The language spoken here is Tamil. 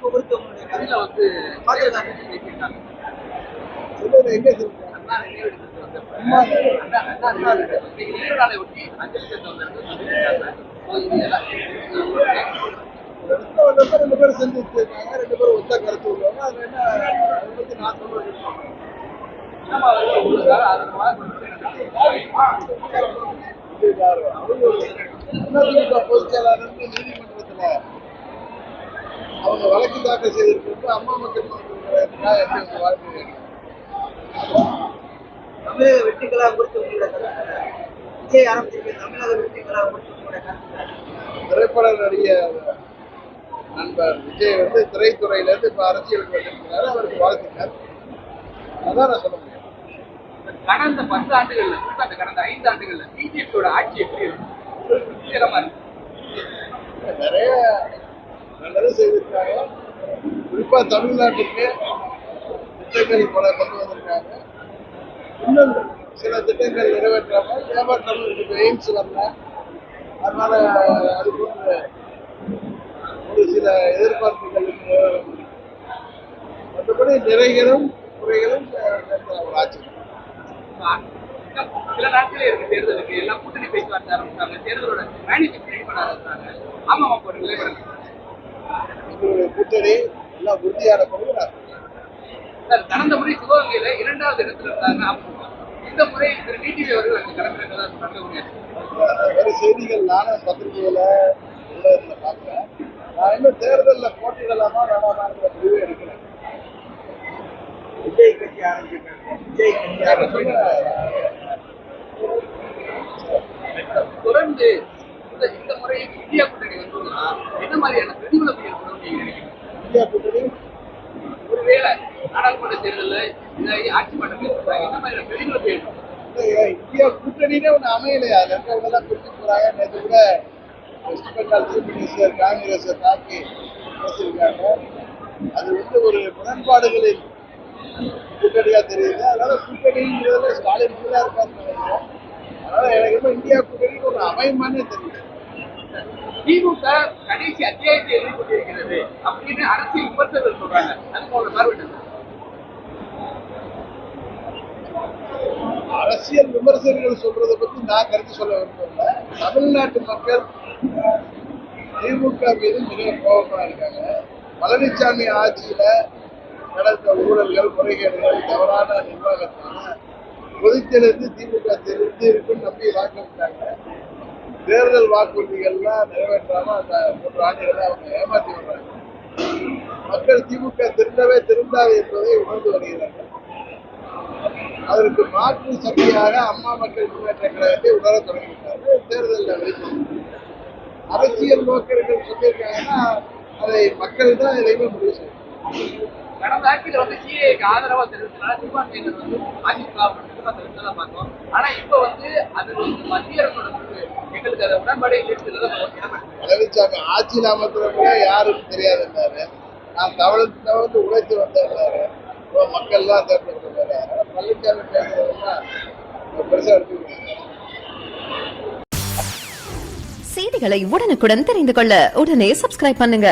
அறிவிப்பு குறித்து உங்களுடைய கதையில வந்து பாஜக பேசியிருக்காங்க. நாளை ஒட்டி அஞ்சலி ரெண்டு பேரும் செஞ்சுட்டு இருக்காங்க. ரெண்டு பேரும் ஒத்த கருத்து உள்ளவங்க. அது என்ன அதை பத்தி நான் சொல்றது பொதுச் செயலாளர் நீதிமன்றத்துல அவங்க வழக்கு தாக்கல் செய்திருக்கிறது அம்மா மக்கள் வாழ்க்கை தமிழக வெற்றி கழகம் குறித்து உங்களுடைய விஜய் ஆரம்பிச்சிருக்க தமிழக வெற்றி கழகம் குறித்து உங்களுடைய திரைப்பட நடிகர் நண்பர் விஜய் வந்து திரைத்துறையில இருந்து இப்ப அரசியலுக்கு வந்திருக்கிறாரு. அவருக்கு வாழ்த்துக்கள். அதான் நான் சொல்ல முடியும். கடந்த 10 ஆண்டுகள்ல குறிப்பாக கடந்த 5 ஆண்டுகள்ல பிஜேபியோட ஆட்சி எப்படி இருக்கும்? நிறைய நல்லது செய்திருக்காங்க. குறிப்பா தமிழ்நாட்டுக்கு திட்டங்கள் பல கொண்டு வந்திருக்காங்க. இன்னும் சில திட்டங்கள் நிறைவேற்றாமல் ஏமாற்றாமல் இருக்கு. எய்ம்ஸ் வரல. அதனால அது போன்ற ஒரு சில எதிர்பார்ப்புகள் மற்றபடி நிறைகளும் குறைகளும் ஒரு ஆட்சி. சில நாட்களே இருக்கு தேர்தலுக்கு எல்லாம் கூட்டணி பேச்சுவார்த்தை ஆரம்பிச்சாங்க. தேர்தலோட மேனிஃபெஸ்டோ ரெடி பண்ண ஆரம்பிச்சாங்க. அமமுக ஒரு நிலைவரம் கூட்டணி எல்லாம் உறுதியான பிறகு சார் கடந்த முறை சிவகங்கையில 2வது இடத்துல இருந்தாங்க அமமுக. இந்த முறை திரு டிடிவி அவர்கள் அங்கு கிளம்புறதா வேறு செய்திகள் நானும் பத்திரிகையில பார்க்கிறேன். நான் இன்னும் தேர்தலில் போட்டியிடலாமா வேணாமாங்கிற முடிவு எடுக்கிறேன். விஜய் கட்சி ஆரம்பிச்சிருக்காங்க. விஜய் தொடர்ந்து இந்த முறை இந்தியா கூட்டணி வந்ததுன்னா என்ன மாதிரியான பிரதிபலிப்பு ஏற்படும் நீங்க நினைக்கிறீங்க? இந்தியா கூட்டணி ஒருவேளை நாடாளுமன்ற தேர்தலில் ஆட்சி மாற்றம் ஏற்பட்டாங்க என்ன மாதிரியான பிரதிபலிப்பு ஏற்படும்? இந்தியா கூட்டணினே ஒன்று அமையலையா? ரெண்டவங்கதான் பிரிச்சு போறாங்க. நேற்று கூட வெஸ்ட் பெங்கால் சீஃப் மினிஸ்டர் காங்கிரஸை தாக்கி பேசியிருக்காங்க. அது வந்து ஒரு முரண்பாடுகளில் கூட்டணியா தெரியுது. அதனால கூட்டணிங்கிறதுல ஸ்டாலின் கூட இருக்காருன்னு நினைக்கிறேன். அதனால எனக்கு இன்னும் இந்தியா கூட்டணி ஒரு அமைமானே தெரியுது. திமுக கடைசி அத்தியாயத்தை எதிர்கொண்டிருக்கிறது அப்படின்னு அரசியல் விமர்சகர்கள் சொல்றாங்க. அது போல பார்வை அரசியல் விமர்சகர்கள் சொல்றதை பத்தி நான் கருத்து சொல்ல விரும்பல. தமிழ்நாட்டு மக்கள் திமுக மீது மிக கோபமா இருக்காங்க. பழனிசாமி ஆட்சியில நடந்த ஊழல்கள், முறைகேடுகள், தவறான நிர்வாகத்தான பொதுச்செயலிருந்து திமுக தெரிந்து இருக்குன்னு நம்பி வாக்களித்தாங்க. தேர்தல் வாக்குறுதிகள்லாம் நிறைவேற்றாம அந்த 3 ஆண்டுகளை அவங்க ஏமாற்றி வர்றாங்க. மக்கள் திமுக திருந்தாது என்பதை உணர்ந்து வருகிறார்கள். அதற்கு மாற்று சக்தியாக அம்மா மக்கள் முன்னேற்ற கழகத்தை உணர தொடங்கிவிட்டார்கள். தேர்தலில் வெளிப்படுத்த அரசியல் நோக்கர்கள் சொல்லியிருக்காங்கன்னா அதை மக்கள் தான் எதையுமே முடிவு செய்யும். கடந்த ஆட்சியில் வந்து சிஏக்கு ஆதரவா தெரிவித்தனால சிறுபான்மையினர் வந்து அதிமுக தெரிவித்ததா பார்த்தோம். ஆனா இப்ப வந்து அது வந்து மத்திய அரசோட எங்களுக்கு அதை உடன்பாடே பழனிசாமி ஆட்சியில் அமர்த்துறவங்க யாருக்கும் தெரியாதுன்னாரு. நான் தவழ்ந்து உழைத்து வந்தாரு. மக்கள்லாம் தேர்ந்தெடுத்தாரு. அதனால பழனிசாமி பேசுறதுன்னா பெருசா எடுத்துக்கணும். செய்திகளை உடனுக்குடன் தெரிந்து கொள்ள உடனே சப்ஸ்கிரைப் பண்ணுங்க.